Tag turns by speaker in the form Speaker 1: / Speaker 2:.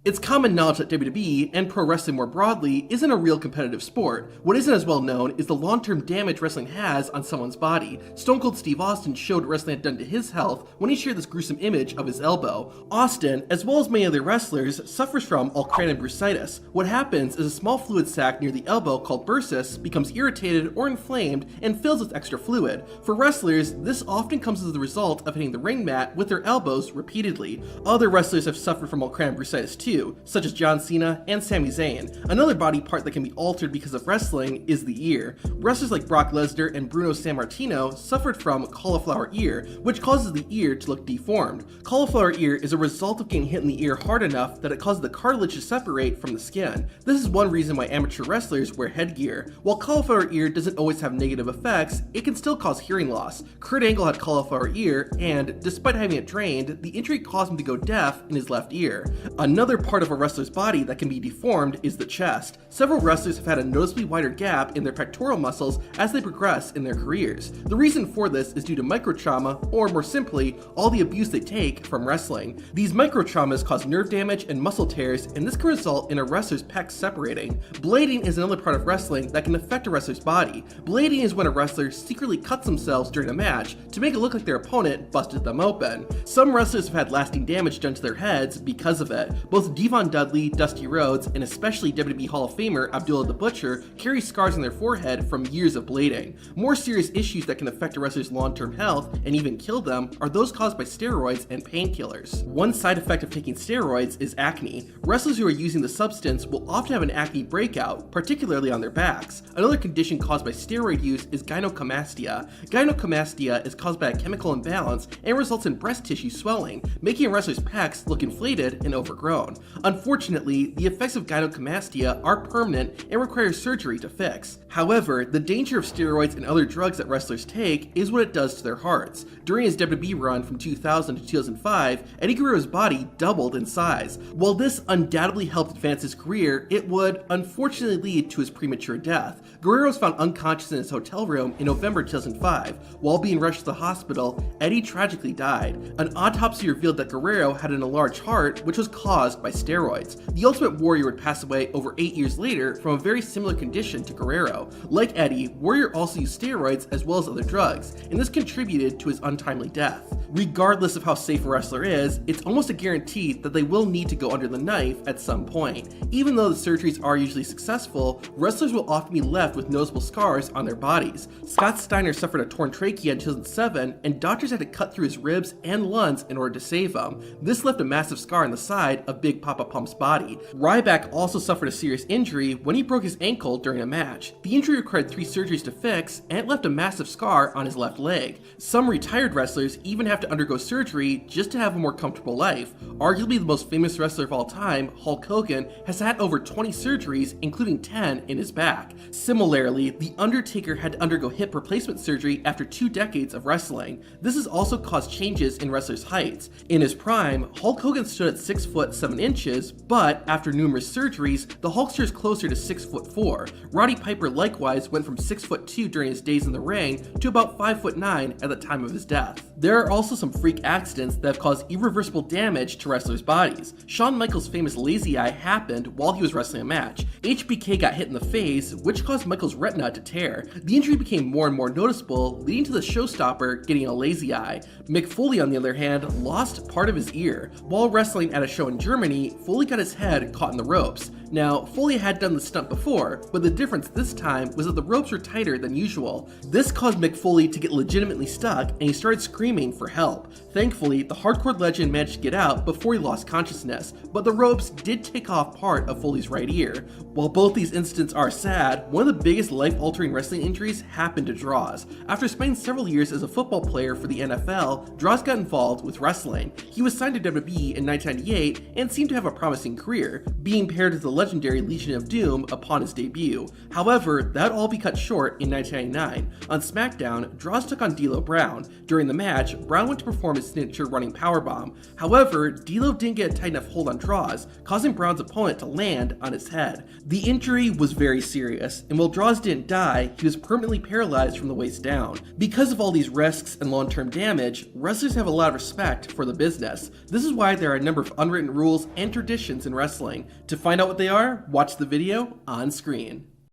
Speaker 1: It's common knowledge that WWE, and pro wrestling more broadly, isn't a real competitive sport. What isn't as well known is the long-term damage wrestling has on someone's body. Stone Cold Steve Austin showed what wrestling had done to his health when he shared this gruesome image of his elbow. Austin, as well as many other wrestlers, suffers from olecranon bursitis. What happens is a small fluid sac near the elbow called bursus becomes irritated or inflamed and fills with extra fluid. For wrestlers, this often comes as the result of hitting the ring mat with their elbows repeatedly. Other wrestlers have suffered from olecranon bursitis too, such as John Cena and Sami Zayn. Another body part that can be altered because of wrestling is the ear. Wrestlers like Brock Lesnar and Bruno Sammartino suffered from cauliflower ear, which causes the ear to look deformed. Cauliflower ear is a result of getting hit in the ear hard enough that it causes the cartilage to separate from the skin. This is one reason why amateur wrestlers wear headgear. While cauliflower ear doesn't always have negative effects, it can still cause hearing loss. Kurt Angle had cauliflower ear, and despite having it drained, the injury caused him to go deaf in his left ear. Another part of a wrestler's body that can be deformed is the chest. Several wrestlers have had a noticeably wider gap in their pectoral muscles as they progress in their careers. The reason for this is due to microtrauma, or more simply, all the abuse they take from wrestling. These microtraumas cause nerve damage and muscle tears, and this can result in a wrestler's pecs separating. Blading is another part of wrestling that can affect a wrestler's body. Blading is when a wrestler secretly cuts themselves during a match to make it look like their opponent busted them open. Some wrestlers have had lasting damage done to their heads because of it. Both Devon Dudley, Dusty Rhodes, and especially WWE Hall of Famer Abdullah the Butcher carry scars on their forehead from years of blading. More serious issues that can affect a wrestler's long-term health and even kill them are those caused by steroids and painkillers. One side effect of taking steroids is acne. Wrestlers who are using the substance will often have an acne breakout, particularly on their backs. Another condition caused by steroid use is gynecomastia. Gynecomastia is caused by a chemical imbalance and results in breast tissue swelling, making a wrestler's pecs look inflated and overgrown. Unfortunately, the effects of gynecomastia are permanent and require surgery to fix. However, the danger of steroids and other drugs that wrestlers take is what it does to their hearts. During his WWE run from 2000 to 2005, Eddie Guerrero's body doubled in size. While this undoubtedly helped advance his career, it would unfortunately lead to his premature death. Guerrero was found unconscious in his hotel room in November 2005. While being rushed to the hospital, Eddie tragically died. An autopsy revealed that Guerrero had an enlarged heart, which was caused by steroids. The Ultimate Warrior would pass away over 8 years later from a very similar condition to Guerrero. Like Eddie, Warrior also used steroids as well as other drugs, and this contributed to his untimely death. Regardless of how safe a wrestler is, it's almost a guarantee that they will need to go under the knife at some point. Even though the surgeries are usually successful, wrestlers will often be left with noticeable scars on their bodies. Scott Steiner suffered a torn trachea in 2007, and doctors had to cut through his ribs and lungs in order to save him. This left a massive scar on the side of Big Papa Pump's body. Ryback also suffered a serious injury when he broke his ankle during a match. The injury required 3 surgeries to fix, and it left a massive scar on his left leg. Some retired wrestlers even have to undergo surgery just to have a more comfortable life. Arguably the most famous wrestler of all time, Hulk Hogan, has had over 20 surgeries, including 10 in his back. Similarly, The Undertaker had to undergo hip replacement surgery after 2 decades of wrestling. This has also caused changes in wrestlers' heights. In his prime, Hulk Hogan stood at 6 foot 7 inches, but after numerous surgeries, the Hulkster is closer to 6 foot 4. Roddy Piper likewise went from 6 foot 2 during his days in the ring to about 5 foot 9 at the time of his death. There are also some freak accidents that have caused irreversible damage to wrestlers' bodies. Shawn Michaels' famous lazy eye happened while he was wrestling a match. HBK got hit in the face, which caused Michaels' retina to tear. The injury became more and more noticeable, leading to the showstopper getting a lazy eye. Mick Foley, on the other hand, lost part of his ear. While wrestling at a show in Germany, Foley got his head caught in the ropes. Now, Foley had done the stunt before, but the difference this time was that the ropes were tighter than usual. This caused Mick Foley to get legitimately stuck, and he started screaming for help. Thankfully, the hardcore legend managed to get out before he lost consciousness, but the ropes did take off part of Foley's right ear. While both these incidents are sad, one of the biggest life-altering wrestling injuries happened to Droz. After spending several years as a football player for the NFL, Droz got involved with wrestling. He was signed to WWE in 1998 and seemed to have a promising career. Being paired with the legendary Legion of Doom upon his debut. However, that would all be cut short in 1999. On SmackDown, Droz took on D'Lo Brown. During the match, Brown went to perform his signature running powerbomb. However, D'Lo didn't get a tight enough hold on Droz, causing Brown's opponent to land on his head. The injury was very serious, and while Droz didn't die, he was permanently paralyzed from the waist down. Because of all these risks and long-term damage, wrestlers have a lot of respect for the business. This is why there are a number of unwritten rules and traditions in wrestling. To find out what they are, watch the video on screen.